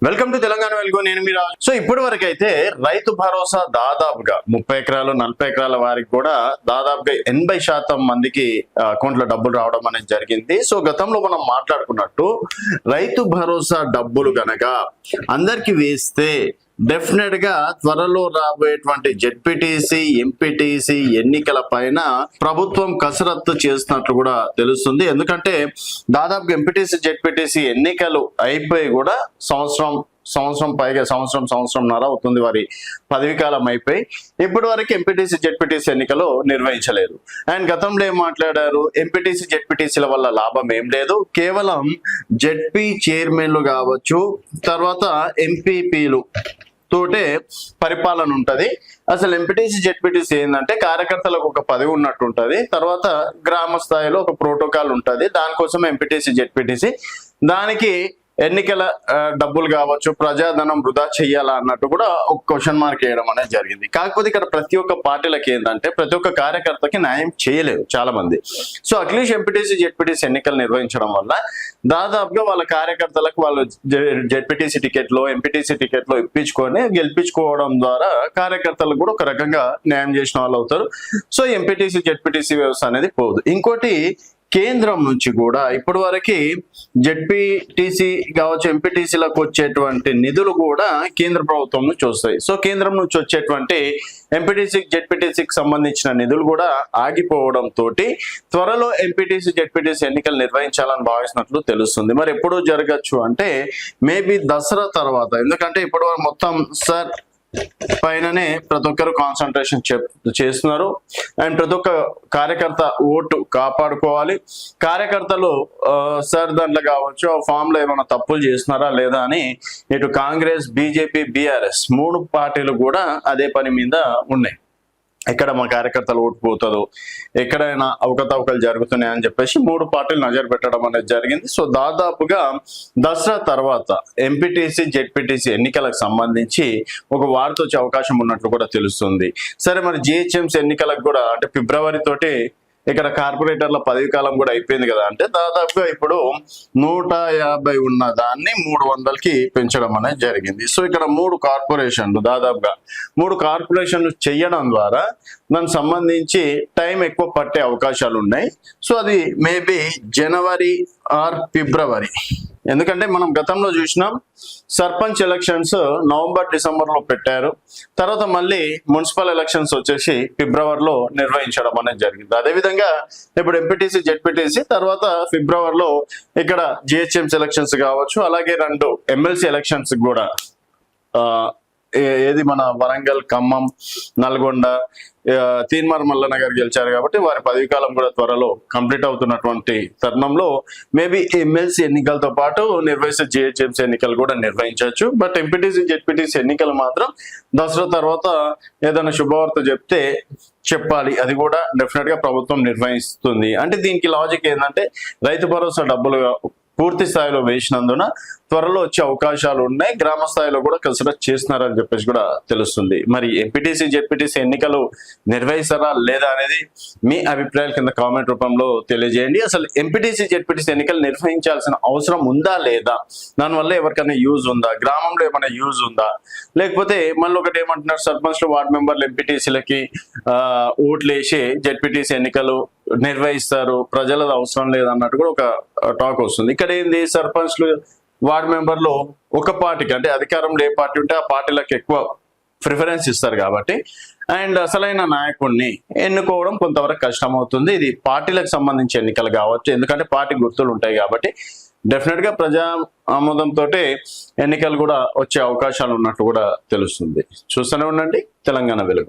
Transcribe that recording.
Welcome to Telangana వెలుగు. నేను మీ రాజు. So ఇప్పటి వరకు అయితే రైతు భరోసా దాదాపుగా 30 ఎకరాలు 40 ఎకరాల వారికి కూడా దాదాపుగా 80% మందికి అకౌంట్లో డబ్బులు రావడం అనేది జరిగింది. సో గతంలో మనం మాట్లాడుకున్నట్టు రైతు భరోసా డబ్బులు గనక అందరికి వేస్తే డెఫినెట్ గా త్వరలో రాబోయేటువంటి జెడ్పీటీసీ ఎంపీటీసీ ఎన్నికల పైన ప్రభుత్వం కసరత్తు చేస్తున్నట్లు కూడా తెలుస్తుంది. ఎందుకంటే దాదాపుగా ఎంపీటీసీ జెడ్పీటీసీ ఎన్నికలు అయిపోయి కూడా సంవత్సరం పైగా సంవత్సరంన్నర అవుతుంది వారి పదవి కాలం అయిపోయి ఇప్పటి వరకు ఎంపీటీసీ జెడ్పీటీసీ ఎన్నికలు నిర్వహించలేదు. అండ్ గతంలో ఏం మాట్లాడారు, ఎంపీటీసీ జెడ్పీటీసీల వల్ల లాభం ఏం లేదు, కేవలం జెడ్పీ చైర్మన్లు కావచ్చు, తర్వాత ఎంపీపీలు తోటే పరిపాలన ఉంటది. అసలు ఎంపీటీసీ జెడ్పీటీసీ ఏంటంటే కార్యకర్తలకు ఒక పదవి ఉన్నట్టు ఉంటది, తర్వాత గ్రామ స్థాయిలో ఒక ప్రోటోకాల్ ఉంటది, దానికోసం ఎంపీటీసీ జెడ్పీటీసీ దానికి ఎన్నికల డబ్బులు కావచ్చు ప్రజాధనం వృధా చెయ్యాలా అన్నట్టు కూడా ఒక క్వశ్చన్ మార్క్ వేయడం అనేది జరిగింది. కాకపోతే ఇక్కడ ప్రతి ఒక్క పార్టీలకి ఏంటంటే ప్రతి ఒక్క కార్యకర్తకి న్యాయం చేయలేరు చాలా మంది. సో అట్లీస్ట్ ఎంపీటీసీ జెడ్పీటీసీ ఎన్నికలు నిర్వహించడం వల్ల దాదాపుగా వాళ్ళ కార్యకర్తలకు వాళ్ళు జెడ్పీటీసీ టికెట్లో ఎంపీటీసీ టికెట్లో ఇప్పించుకొని గెలిపించుకోవడం ద్వారా కార్యకర్తలకు కూడా ఒక రకంగా న్యాయం చేసిన వాళ్ళు అవుతారు. సో ఎంపీటీసీ జెడ్పీటీసీ వ్యవస్థ అనేది పోదు. ఇంకోటి కేంద్రం నుంచి కూడా ఇప్పటి వరకు జెడ్పీటీసీ కావచ్చు ఎంపీటీసీలకు వచ్చేటువంటి నిధులు కూడా కేంద్ర ప్రభుత్వం నుంచి వస్తాయి. సో కేంద్రం నుంచి వచ్చేటువంటి ఎంపీటీసీ జెడ్పీటీసీకి సంబంధించిన నిధులు కూడా ఆగిపోవడం తోటి త్వరలో ఎంపీటీసీ జెడ్పీటీసీ ఎన్నికలు నిర్వహించాలని భావిస్తున్నట్లు తెలుస్తుంది. మరి ఎప్పుడు జరగచ్చు అంటే మేబీ దసరా తర్వాత, ఎందుకంటే ఇప్పుడు మొత్తం సార్ పైననే ప్రతి ఒక్కరు కాన్సన్ట్రేషన్ చేస్తున్నారు. అండ్ ప్రతి ఒక్క కార్యకర్త ఓటు కాపాడుకోవాలి. కార్యకర్తలు సార్ దాంట్లో కావచ్చు ఫామ్ లో ఏమైనా తప్పులు చేస్తున్నారా లేదా అని ఇటు కాంగ్రెస్, బీజేపీ, బీఆర్ఎస్ 3 పార్టీలు కూడా అదే పని మీద ఉన్నాయి. ఎక్కడ మా కార్యకర్తలు ఓటు పోతుందో, ఎక్కడైనా అవకతవకలు జరుగుతున్నాయని చెప్పేసి 3 పార్టీలు నజరు పెట్టడం అనేది జరిగింది. సో దాదాపుగా దసరా తర్వాత ఎంపీటీసీ జెడ్పీటీసీ ఎన్నికలకు సంబంధించి ఒక వార్త వచ్చే అవకాశం ఉన్నట్లు కూడా తెలుస్తుంది. సరే, మరి జిహెచ్ఎంసీ ఎన్నికలకు కూడా అంటే ఫిబ్రవరి తోటి ఇక్కడ కార్పొరేటర్ల పదవి కాలం కూడా అయిపోయింది కదా, అంటే దాదాపుగా ఇప్పుడు 150 ఉన్న దాన్ని 300కి పెంచడం అనేది జరిగింది. సో ఇక్కడ 3 కార్పొరేషన్లు దాదాపుగా 3 కార్పొరేషన్లు చేయడం ద్వారా దానికి సంబంధించి టైం ఎక్కువ పట్టే అవకాశాలు ఉన్నాయి. సో అది మేబీ జనవరి ఆర్ ఫిబ్రవరి. ఎందుకంటే మనం గతంలో చూసినాం సర్పంచ్ ఎలక్షన్స్ నవంబర్ డిసెంబర్లో పెట్టారు, తర్వాత మళ్ళీ మున్సిపల్ ఎలక్షన్స్ వచ్చేసి ఫిబ్రవరిలో నిర్వహించడం అనేది జరిగింది. అదేవిధంగా ఇప్పుడు ఎంపీటీసీ జెడ్పీటీసీ తర్వాత ఫిబ్రవరిలో ఇక్కడ జిహెచ్ఎంసీ ఎలక్షన్స్ కావచ్చు, అలాగే 2 ఎమ్మెల్సీ ఎలక్షన్స్ కూడా ఏది మన వరంగల్, ఖమ్మం, నల్గొండ, తీన్మార్ మల్లన్న గారు గెలిచారు కాబట్టి వారి పదవి కాలం కూడా త్వరలో కంప్లీట్ అవుతున్నటువంటి తరుణంలో మేబీ ఎమ్మెల్సీ ఎన్నికలతో పాటు నిర్వహించే జిహెచ్ఎంసీ ఎన్నికలు కూడా నిర్వహించవచ్చు. బట్ ఎంపీటీసీ జెడ్పీటీసీ ఎన్నికలు మాత్రం దసరా తర్వాత ఏదైనా శుభవార్త చెప్తే చెప్పాలి, అది కూడా డెఫినెట్ గా ప్రభుత్వం నిర్వహిస్తుంది. అంటే దీనికి లాజిక్ ఏంటంటే రైతు భరోసా డబ్బులు పూర్తి స్థాయిలో వేసినందున త్వరలో వచ్చే అవకాశాలు ఉన్నాయి, గ్రామ స్థాయిలో కూడా కసరత్తు చేస్తున్నారని చెప్పేసి కూడా తెలుస్తుంది. మరి ఎంపీటీసీ జెడ్పీటీసీ ఎన్నికలు నిర్వహిస్తారా లేదా అనేది మీ అభిప్రాయాల కింద కామెంట్ రూపంలో తెలియజేయండి. అసలు ఎంపీటీసీ జెడ్పీటీసీ ఎన్నికలు నిర్వహించాల్సిన అవసరం ఉందా లేదా, దానివల్ల ఎవరికైనా యూజ్ ఉందా, గ్రామంలో ఏమైనా యూజ్ ఉందా, లేకపోతే మళ్ళీ ఒకటి ఏమంటున్నారు సర్పంచ్లు వార్డు మెంబర్లు ఎంపీటీసీలకి ఓట్లు వేసి జెడ్పీటీసీ ఎన్నికలు నిర్వహిస్తారు, ప్రజలది అవసరం లేదన్నట్టు కూడా ఒక టాక్ వస్తుంది. ఇక్కడ ఏంది సర్పంచ్లు వార్డు మెంబర్లు ఒక పార్టీకి అంటే అధికారంలో ఏ పార్టీ ఉంటే ఆ పార్టీలకు ఎక్కువ ప్రిఫరెన్స్ ఇస్తారు కాబట్టి అండ్ అసలైన నాయకుడిని ఎన్నుకోవడం కొంతవరకు కష్టం అవుతుంది. ఇది పార్టీలకు సంబంధించి ఎన్నికలు కావచ్చు, ఎందుకంటే పార్టీ గుర్తులు ఉంటాయి కాబట్టి డెఫినెట్ గా ప్రజా ఆమోదంతో ఎన్నికలు కూడా వచ్చే అవకాశాలు ఉన్నట్టు కూడా తెలుస్తుంది. చూస్తూనే ఉండండి తెలంగాణ వెలుగు.